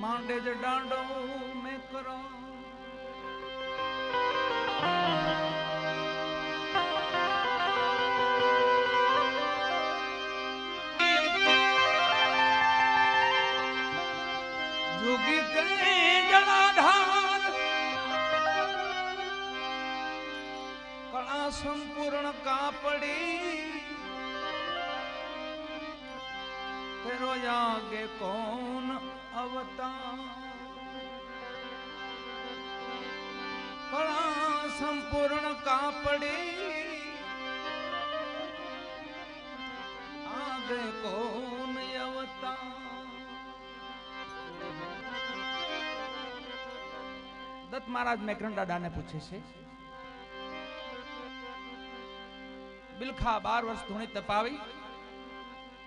मांडे ज डांडो में करो जोगी के जलाधार कला संपूर्ण कापड़ी तेरो आगे कौन अवतार कला संपूर्ण कापड़ी आगे कौन अवतार। दत्त महाराज मेकरण दादा ने पूछे से बिलखा 12 वर्ष धूणी तपावी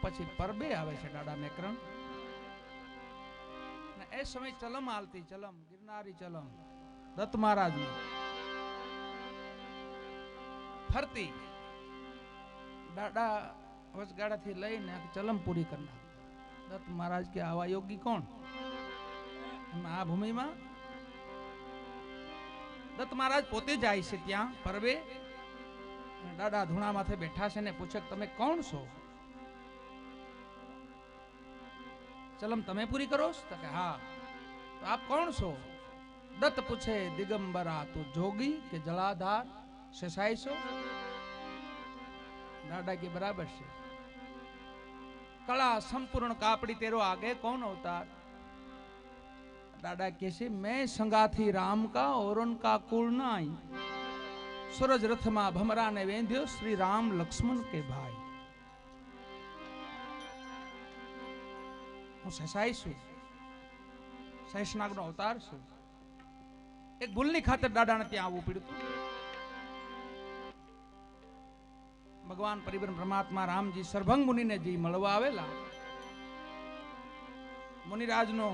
પછી પરબે આવે છે દાદા મેકરણ ને એ સમય ચલમ હાલતી ચલમ ગિરનારી ચલમ દત્ત મહારાજ ફરતી દાદા વચગાળાથી લઈને ચલમ પૂરી કરી નાખતા. દત્ત મહારાજ કે આવા યોગી કોણ? એમાં આ ભૂમિમાં દત્ત મહારાજ પોતે જાય છે ત્યાં પરવે. દાદા ધૂણા માથે બેઠા છે ને પૂછે તમે કોણ છો? ચલમ તમે પૂરી કરો છો? કે હા. તો આપ કોણ છો? દત્ત પૂછે દિગંબરા તું જોગી કે જળાધાર શેષાય છો? દાદા કે બરાબર છે. કળા સંપૂર્ણ કાપડી તેરો આગે कौन अवतार? दादा कैसे मैं संगाथी राम का और उनका कुल नाई सूरज रथ में भमरा ने वेंध्यो श्री राम लक्ष्मण के भाई. હું સસાઈ છું, સહેસનાગનો અવતાર છું. એક ભૂલની ખાતર દાદાને ત્યાં આવવું પડ્યું હતું. ભગવાન પરિબ્રહ્મ પરમાત્મા રામજી સરભંગ મુનિને જે મળવા આવેલા, મુનિરાજનો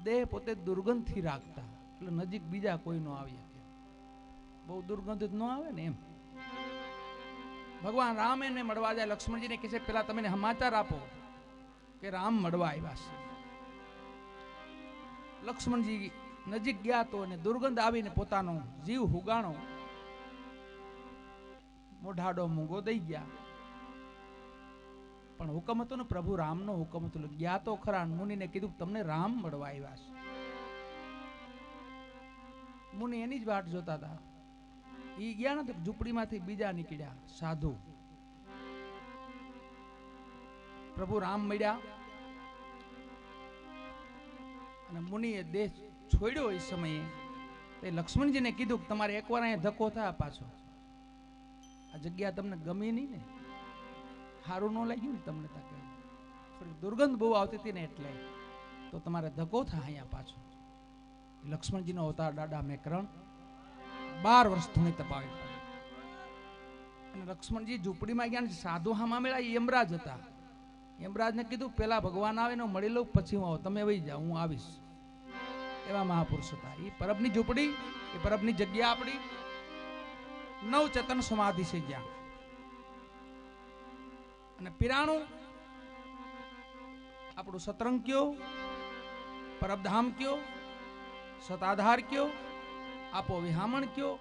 દેહ પોતે દુર્ગંધથી રાખતા, એટલે નજીક બીજા કોઈ ન આવી શકે. બહુ દુર્ગંધ ન આવે ને એમ. ભગવાન રામ એને મળવા જાય. લક્ષ્મણજીને કહે છે પેલા તમે સમાચાર આપો કે રામ મળવા આવ્યા છે. લક્ષ્મણજી નજીક ગયા તો અને દુર્ગંધ આવીને પોતાનો જીવ હુગાણો, મોઢાડો મૂંગો દઈ ગયા. પણ હુકમ હતો ને પ્રભુ રામનો હુકમ હતો. ગયા તો ખરા. મુનિને કીધું તમને રામ મળવા આવ્યા છે. મુનિ એની જ વાટ જોતા હતા. એ ગયા ને તો ઝૂંપડીમાંથી બીજા નીકળ્યા સાધુ. પ્રભુ રામ મળ્યા અને મુનિએ દેહ છોડ્યો. એ સમયે તે લક્ષ્મણજીને કીધું કે તમારે એકવાર અહીંયા ધક્કો થાય પાછો. આ જગ્યા તમને ગમી નહીં ને, સારું ન લાગ્યું ને તમને? થોડી દુર્ગંધ બહુ આવતી હતી ને એટલે તો તમારે ધક્કો થાય અહીંયા પાછો. લક્ષ્મણજીનો અવતાર દાદા મેકરણ 12 વર્ષ ધૂણી તપાવી પડે. અને લક્ષ્મણજી ઝૂંપડીમાં ગયા ને સાધુ હામા મેળા યમરાજ હતા. યમરાજને કીધું પેલા ભગવાન આવે ને મળી લઉં પછી હું આવું, તમે વહી જાઓ હું આવીશ. એવા મહાપુરુષ હતા. એ પરબની ઝૂંપડી, એ પરબની જગ્યા આપણી નવચેતન સમાધિ છે જ્યાં. અને પિરાણું આપણું સતરંગ કયો, પરબધામ કયો, સતાધાર કયો, આપો વિહામણ કયો,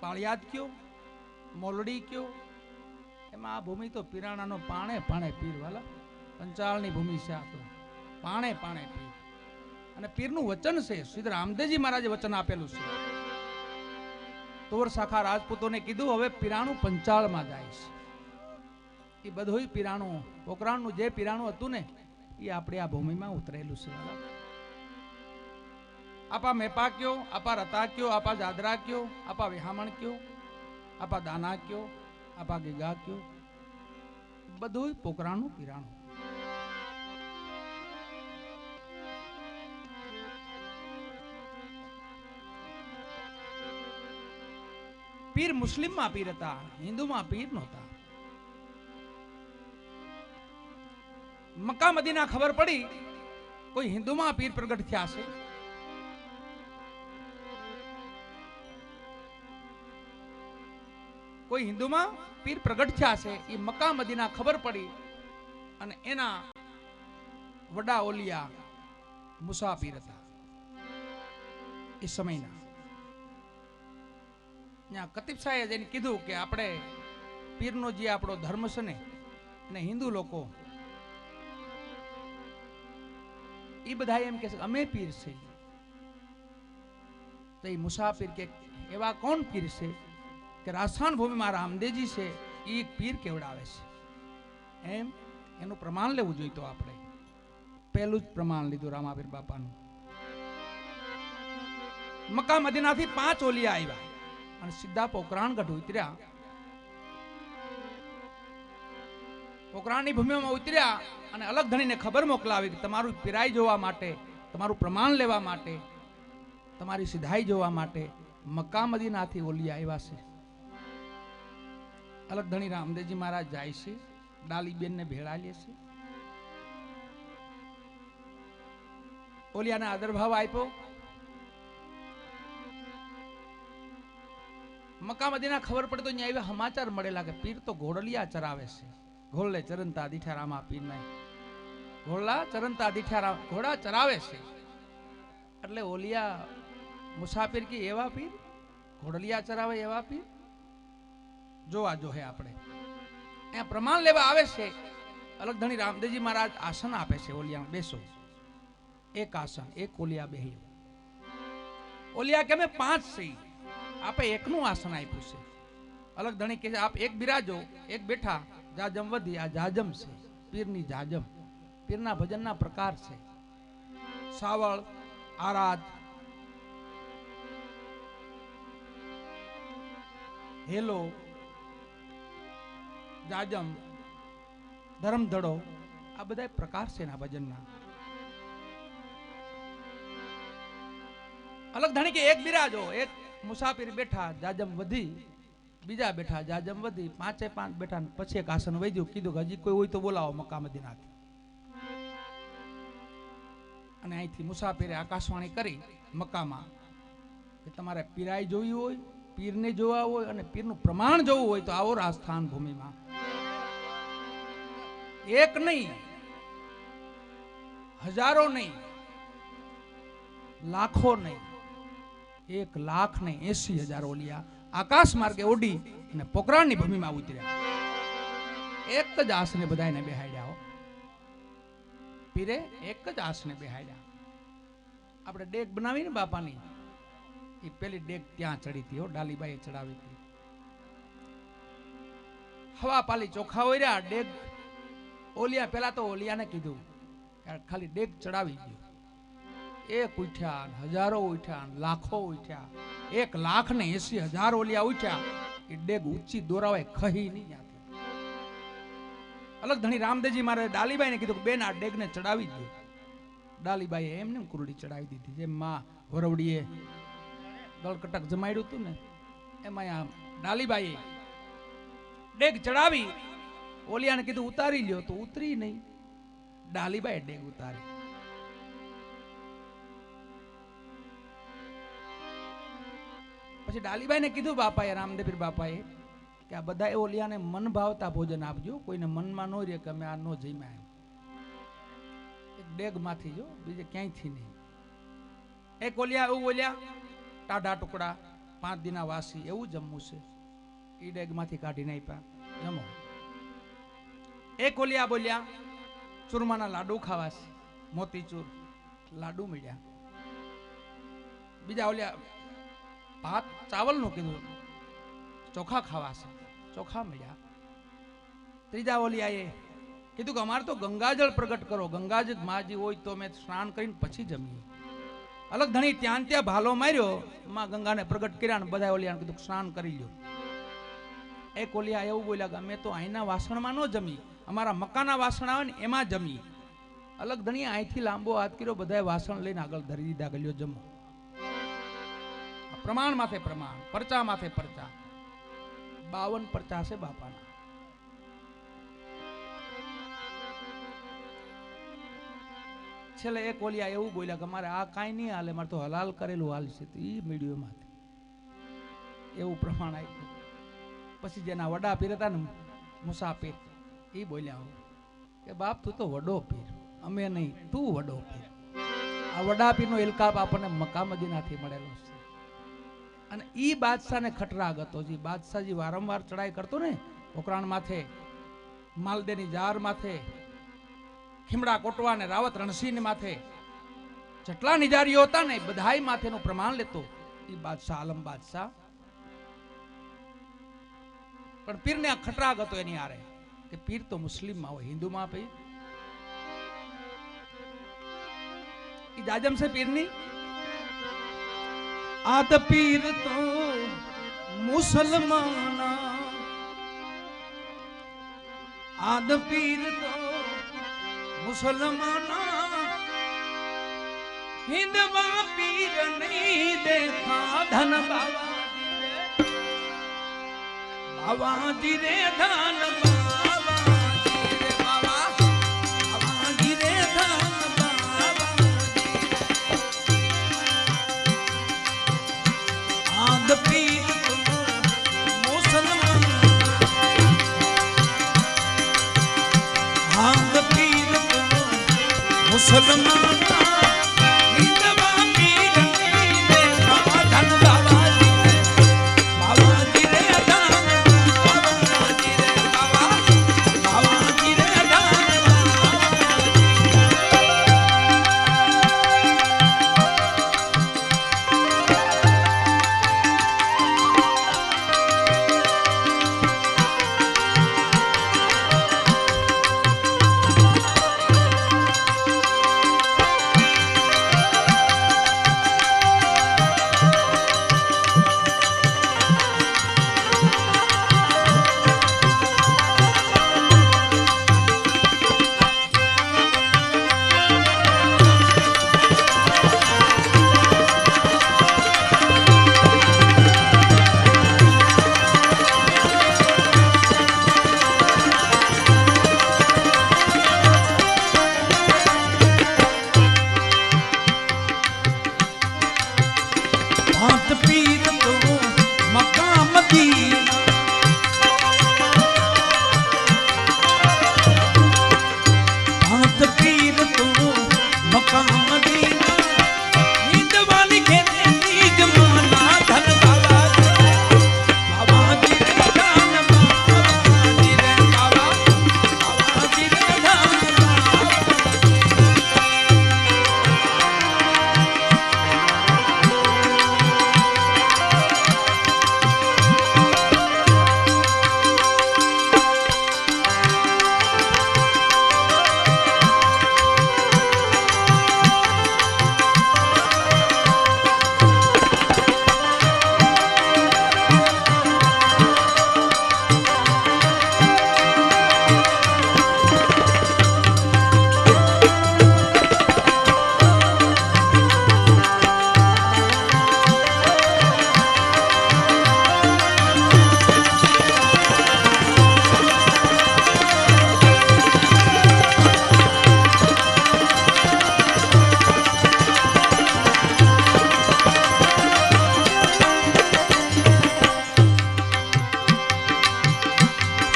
પાળિયાદ કયો, મોલડી કયો. એમાં આ ભૂમિ તો પિરાણાનો પાણે પાણે પીર વાલા. પંચાળની ભૂમિ છે આ તો, પાણે પાણે પીર. અને પીરનું વચન છે, શ્રી રામદેવજી મહારાજે વચન આપેલું છે. તોર શાખા રાજપૂતોને કીધું હવે પિરાણું પંચાળમાં જાય છે. એ બધું પિરાણું, પોકરાણનું જે પિરાણું હતું ને એ આપણે આ ભૂમિમાં ઉતરેલું છે. આપા મેપા કયો, આપા રતા કયો, આપા જાદરા કયો, આપા વિહામણ કયો, આપા દાના કયો, આપા ગીગા કયો, બધું પોકરાણનું પિરાણું. પીર મુસ્લિમમાં પીર હતા, હિન્દુમાં પીર નહોતા. મક્કા મદીના ખબર પડી કોઈ હિન્દુમાં પીર પ્રગટ થયા છે. કોઈ હિન્દુમાં પીર પ્રગટ થયા છે. એ મક્કા મદીના ખબર પડી અને એના વડા ઓલિયા મુસાફિર હતા એ સમયના. ત્યાં કતીબ સાહેબ એને કીધું કે આપણે પીરનો જે આપણો ધર્મ છે ને, અને હિન્દુ લોકો એ બધા એમ કે અમે પીર છે. તો એ મુસાફિર કે એવા કોણ પીર છે? કે રાજસ્થાન ભૂમિમાં રામદેવજી છે એ એક પીર કેવડાવે છે. એમ એનું પ્રમાણ લેવું જોઈએ. તો આપણે પહેલું જ પ્રમાણ લીધું રામાપીર બાપાનું. મક્કા મદીનાથી 5 ઓલિયા આવ્યા અને સીધા પોકરાણગઢ ઉતર્યા. પોકરાણની ભૂમિમાં ઉતર્યા અને અલગ ધણીને ખબર મોકલાવી કે તમારું પીરાઈ જોવા માટે, તમારું પ્રમાણ લેવા માટે, તમારી સિધાઈ જોવા માટે મક્કા મદીનાથી ઓલિયા આવ્યા છે. અલગ ધણી રામદેવજી મહારાજ જાય છે, ડાલીબેનને ભેળા લે છે. ઓલિયાને આદરભાવ આપ્યો. મક્કા મદીના ખબર પડે તો અહીંયા આવ્યા સમાચાર મળેલા કે પીર તો ઘોડલિયા ચરાવે છે. ઘોડલે ચરનતા દીઠારામા પીર નહીં, ઘોડલા ચરનતા દીઠારામ ઘોડા ચરાવે છે. એટલે ઓલિયા મુસાફિર કી એવા પીર, ઘોડલિયા ચરાવે એવા પીર જોવા જોહે આપણે. અહીંયા પ્રમાણ લેવા આવે છે. અલગ ધણી રામદેવજી મહારાજ આસન આપે છે ઓલિયા, બેસો. એક આસન, એક ઓલિયા બેહ્યો. ઓલિયા કે અમે 5 છે, આપે એકનું આસન આપ્યું છે. અલગ ધણી કે આપ એક બિરાજો, એક બેઠા, જાજમ વધી. આ જાજમ છે, પીરની જાજમ. પીરના ભજનના પ્રકાર છે. સાવળ, આરાધ, હેલો, જાજમ, ધર્મધડો, આ બધા પ્રકાર છે એના ભજનના. અલગ ધણી કે એક બિરાજો, એક મુસાફિર બેઠા, જાજમ વધી. બીજા બેઠા, જાજમ વધી. 5 બેઠા. પછી એક આસન વૈદ્યું. કીધું કે હજી કોઈ હોય તો બોલાવો મક્કા મદીનાથી. અને અહીંથી મુસાફિરે આકાશવાણી કરી મક્કામાં કે તમારે પીરાઈ જોવી હોય, પીરને જોવા હોય અને પીરનું પ્રમાણ જોવું હોય તો આવો રાજસ્થાન ભૂમિમાં. એક નહીં, હજારો નહીં, લાખો નહીં, 1,80,000 ઓલિયા આકાશ માર્ગે ઉડી અને પોખરાણની ભૂમિમાં ઉતર્યા. એક જ આસને બધાને બેહાડ્યા. પીરે એક જ આસને બેહાડ્યા. આપણે ડેક બનાવીને બાપાની, એ પેલી ડેક ત્યાં ચડી હતી હો, ડાલીબાઈએ ચડાવી હતી. હવા પાલી ચોખા ઓર્યા. ડેક ઓલિયા, પેલા તો ઓલિયાને કીધું ખાલી ડેક ચડાવી ગયો. 1 ઉઠ્યા, હજારો ઉઠ્યા, લાખો ઉઠ્યા, 1,80,000 ઓલિયા ઉઠ્યા. એ ડેગ ઊંચી દોરાવાય ખહી નહીં ત્યાંથી. અલગ ધણી રામદેવજી મારે ડાલીબાઈને કીધું કે બેન આ ડેગને ચડાવી દો. ડાલીબાઈએ એમને કુરડી ચડાવી દીધી. જેમ માં વરવડીએ ગળકટક જમાડ્યું હતું ને, એમાં આ ડાલીબાઈએ ડેગ ચડાવી. ઓલિયાને કીધું ઉતારી લ્યો, તો ઉતરી નહીં. ડાલીબાઈએ ડેગ ઉતારી. પછી ડાલીબાઈને કીધું બાપાએ, રામદેવપીર બાપાએ, કે આ બધા ઓલિયાને મન ભાવતા ભોજન આપજો, કોઈને મનમાં ન રહે કે અમે આ ન જમ્યા. એક ડેગ માંથી જો, બીજે ક્યાંયથી નહીં. એક ઓલિયા એવું બોલ્યા, ટાઢા ટુકડા 5 દિના વાસી એવું જમવું છે. એ ડેગ માંથી કાઢીને આપ્યા, જમો. એક ઓલિયા બોલ્યા, ચૂરમાના લાડુ ખાવા છે, મોતીચૂર લાડુ મળ્યા. બીજા ઓલિયા ભાત ચાવલનું કીધું, ચોખા ખાવા છે, ચોખા મળ્યા. ત્રીજા ઓલિયાએ કીધું કે અમારે તો ગંગાજળ પ્રગટ કરો, ગંગાજળ માજી હોય તો અમે સ્નાન કરીને પછી જમીએ. અલગ ધણી ત્યાં ભાલો માર્યો, માં ગંગાને પ્રગટ કર્યા ને બધા ઓલિયાને કીધું સ્નાન કરી લ્યો. એક ઓલિયા એવું બોલ્યા કે અમે તો અહીંના વાસણમાં ન જમી, અમારા મકાના વાસણ આવે ને એમાં જમી. અલગ ધણી અહીંથી લાંબો હાથ કર્યો, બધા વાસણ લઈને આગળ ધરી દીધા, ગલ્યો જમો. પ્રમાણ માથે પ્રમાણ, પરચા માથે પરચા. 52 પરચા છે બાપાના. છેલ્લે એક ઓલિયા એવું બોલ્યા કે મારે આ કાંઈ નહીં હાલે, મારે તો હલાલ કરેલું હાલ છે. તો એ મીડિયો માંથી એવું પ્રમાણ આપ્યું. પછી જેના વડા પીર હતા ને મુસાફિર, એ બોલ્યા કે બાપ તું તો વડો પીર, અમે નહીં, તું વડો પીર. આ વડા પીરનો ઇલકાબ આપણને મક્કા મદીનાથી મળેલો છે. અને ઈ બાદશાહને ખટરાગ હતો. જે બાદશાહજી વારંવાર ચડાઈ કરતો ને, પોખરાણ માથે, માલદેની જાર માથે, ખીમડા કોટવા ને રાવત રણસિંહ માથે, જેટલા નિજારીઓ હતા ને બધાય માથેનું પ્રમાણ લેતો ઈ બાદશાહ, આલમ બાદશાહ. પણ પીરને આ ખટરાગ હતો એની હારે કે પીર તો મુસ્લિમમાં હોય, હિન્દુમાં ભાઈ ઈ જાજમ છે પીરની. આદ પીર તો મુસલમાના, આદ પીર તો મુસલમાના, હિંદમાં પીર નહીં દેખા ધન બાવાજી રે ધન બાવાજી રે બાવા, બાવાજી રે ધન બાવાજી. આદ પીર તો भांग पीर तो मुसलमान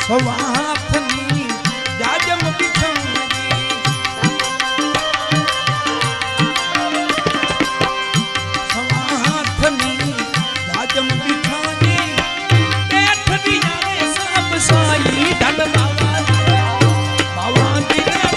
સવાથની જાજમ બિછાણી સવાથની જાજમ બિછાણી બેઠની આરે સાબ સાઈ ઢલ બાવા બાવાજી રે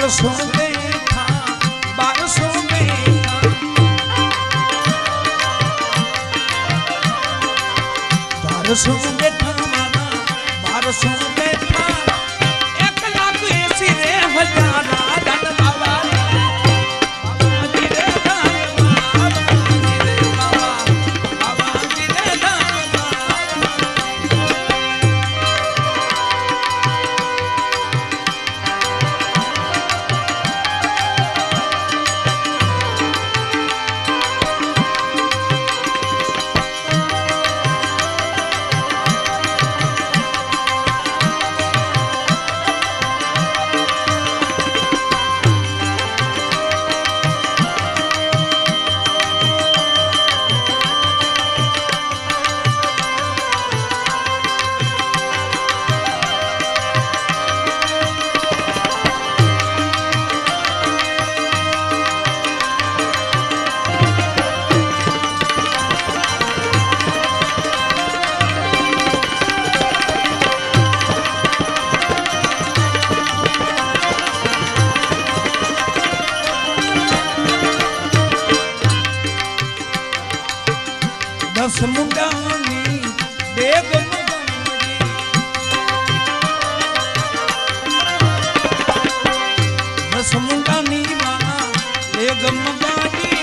बारसों बैठा बारसों बैठा बारसों बैठा बारसों बैठा 1,80,000 रे हजारा धन बाबा મુંડાની બેગમ મુંડાની વાના બેગમ ગાજી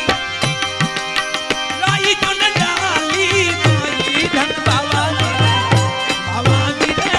રાઈ જોને ડાલી માઈ ધન બાવાજી બાવાજી રે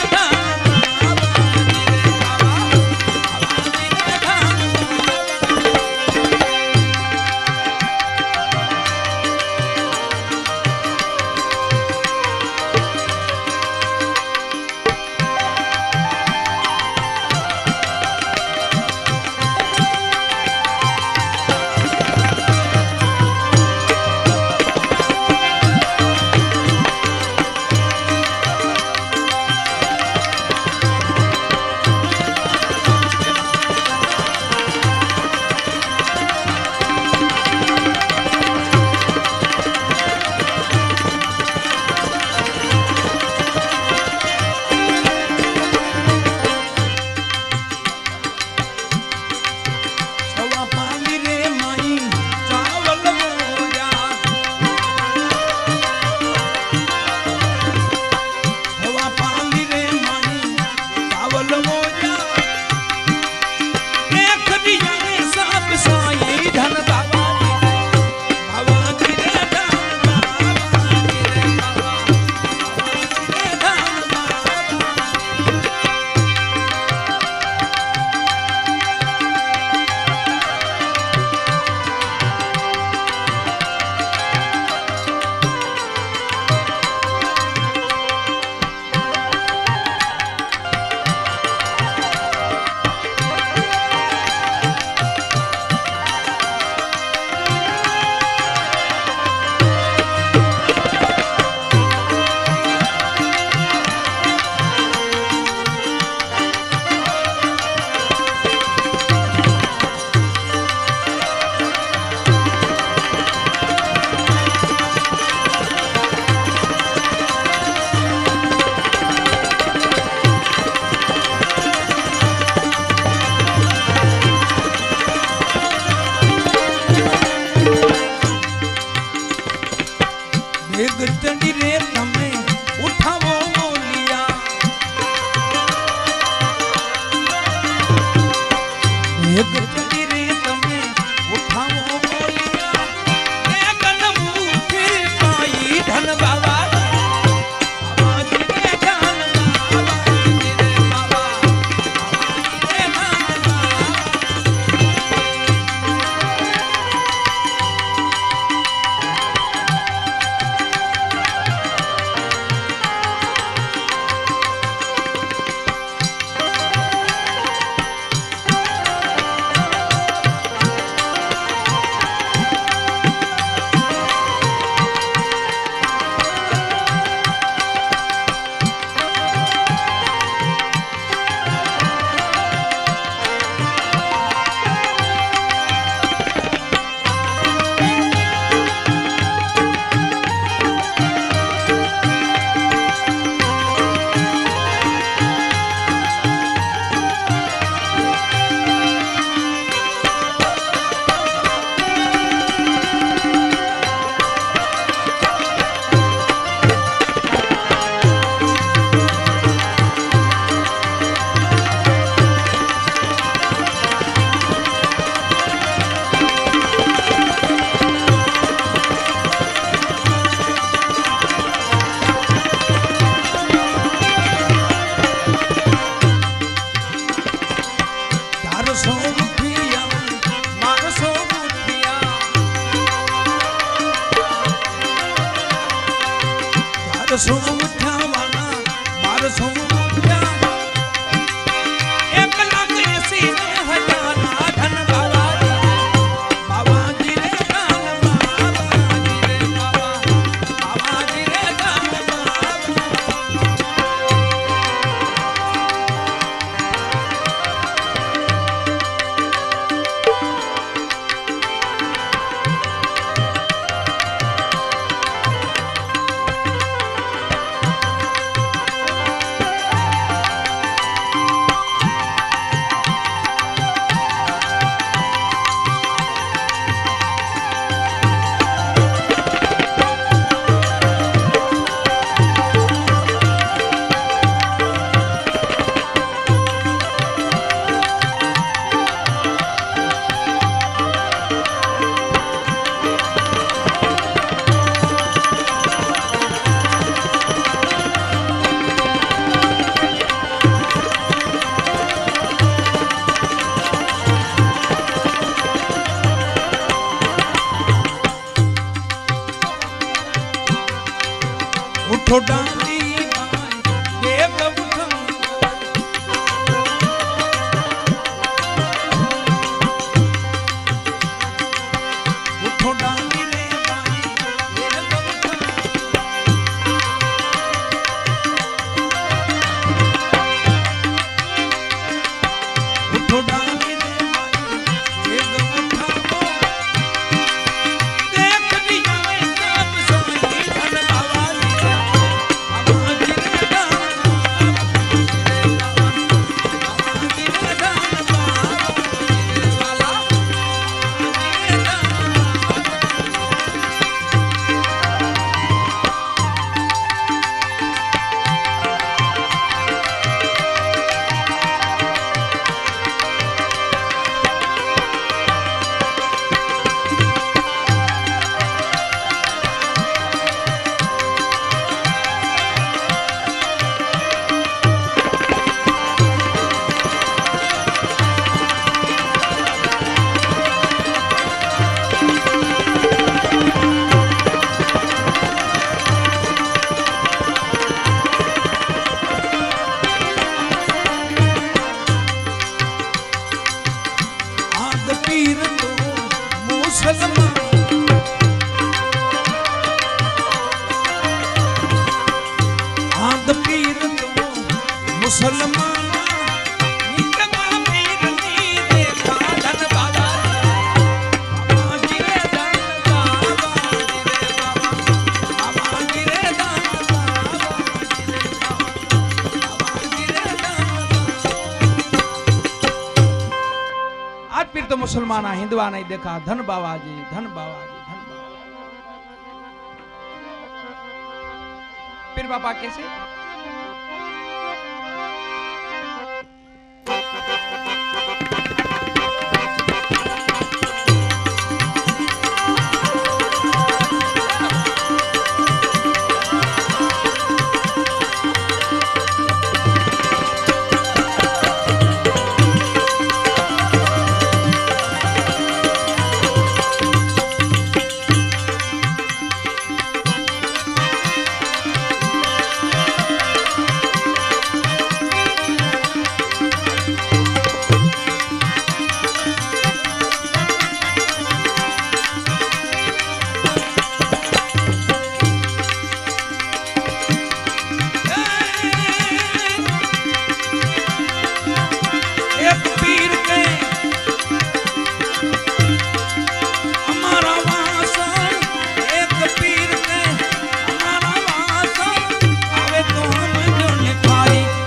ચડી રે તમે ઉઠાવો મોલિયા એક ચડી રે તમે ઉઠાવો મોલિયા રે કન મુખે પાઈ ધન બાબા સો ઉઠાવાના 1200 ઉઠ્યા 1,80,000 ધન બાવાજી રે ધન બાવાજી રે ધન उठो डाली देव उठो उठो डाली रे भाई देव उठो डाली रे भाई देव उठाओ देख दिया वे सब सोई धन बाबा जी पीर तो मुसलमान आद पीर तो मुसलमान निकमा पीर नी देखा धन बाबा बाबा जी रे धन बाबा जी रे धन बाबा जी रे आज पीर तो मुसलमान हिंदुआ नहीं देखा धन बाबा जी धन बाबा जी धन बाबा। पीर बाबा कैसे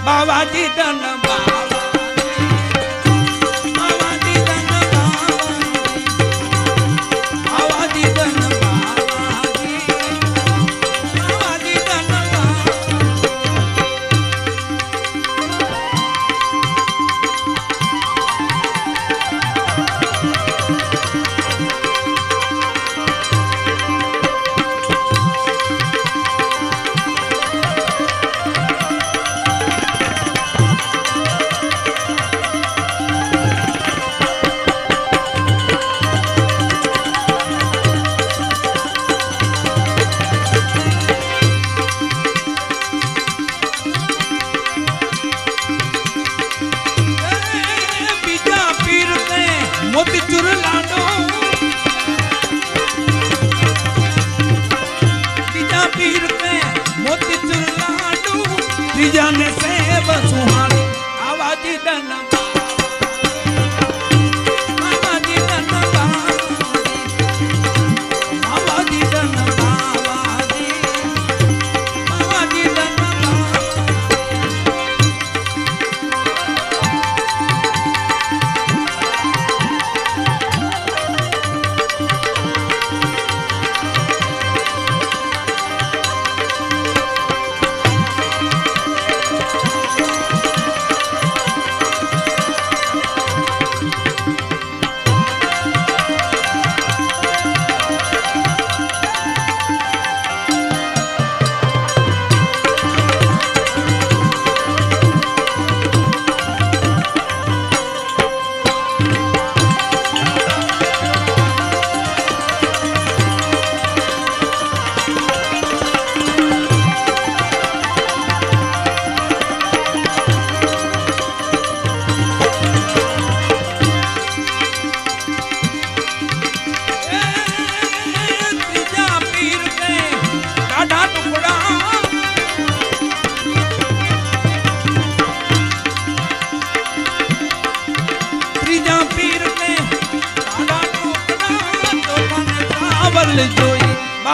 बाबाजी धन बाबा बाबाजी धन बाबाजी धन बाबाजी बाबाजी धन मोतीचूर लाडो तीजा पीर पे मोतीचूर लाडो तीजा ने सेब सुहानी आवाजी धन बाबाजी धन बाबाजी धन बाबाजी बाबाजी धन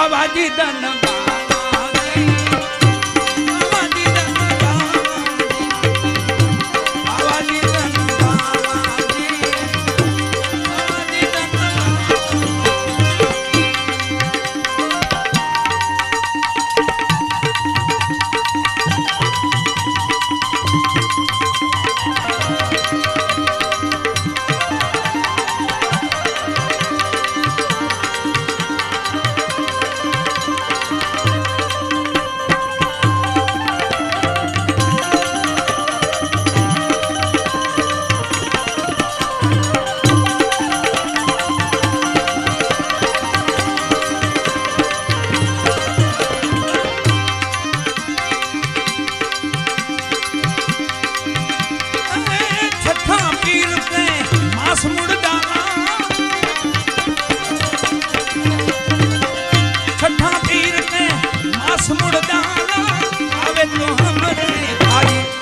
બાબાજી ધન બાવાજી બાબાજી ધન બાવાજી ધન બાવાજી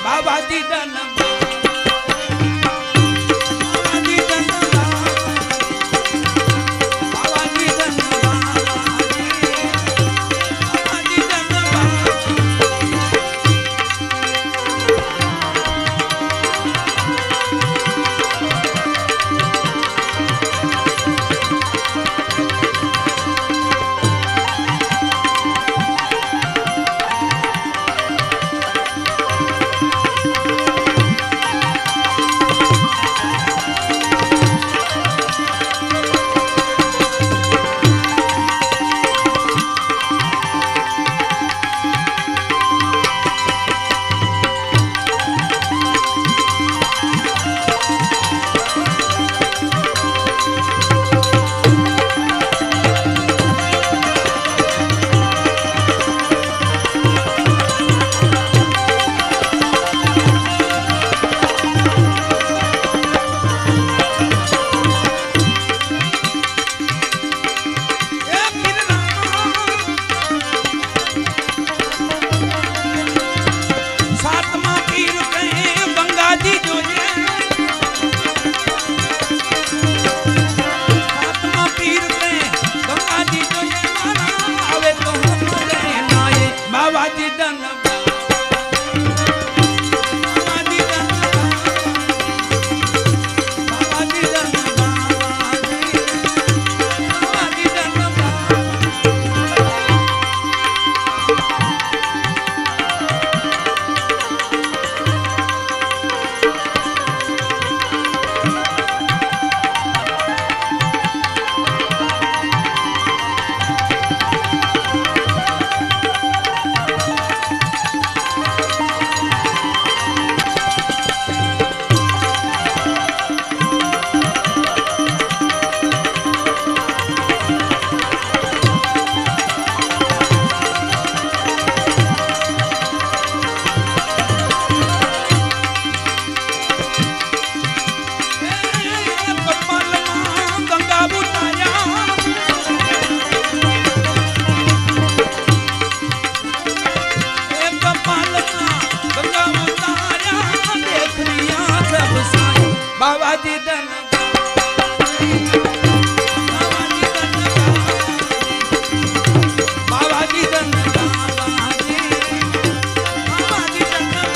બાબાજી ધન બાબાજી ધન બાબાજી ધન બાબાજી ધન બાબાજી ધન બાબાજી ધન બાબાજી ધન બાબાજી ધન બાબાજી ધન બાબાજી ધન બાબાજી ધન બાબાજી બાબાજી ધન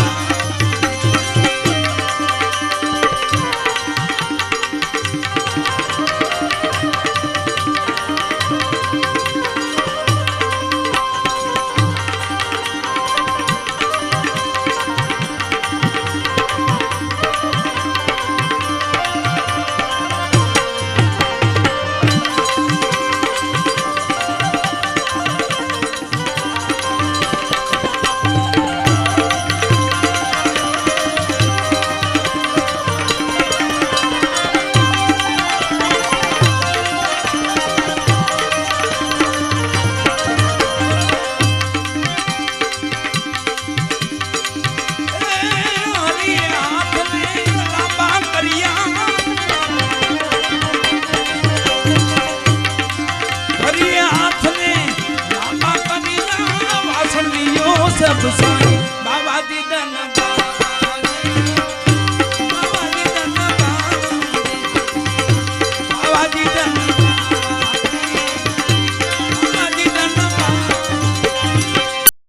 सब साई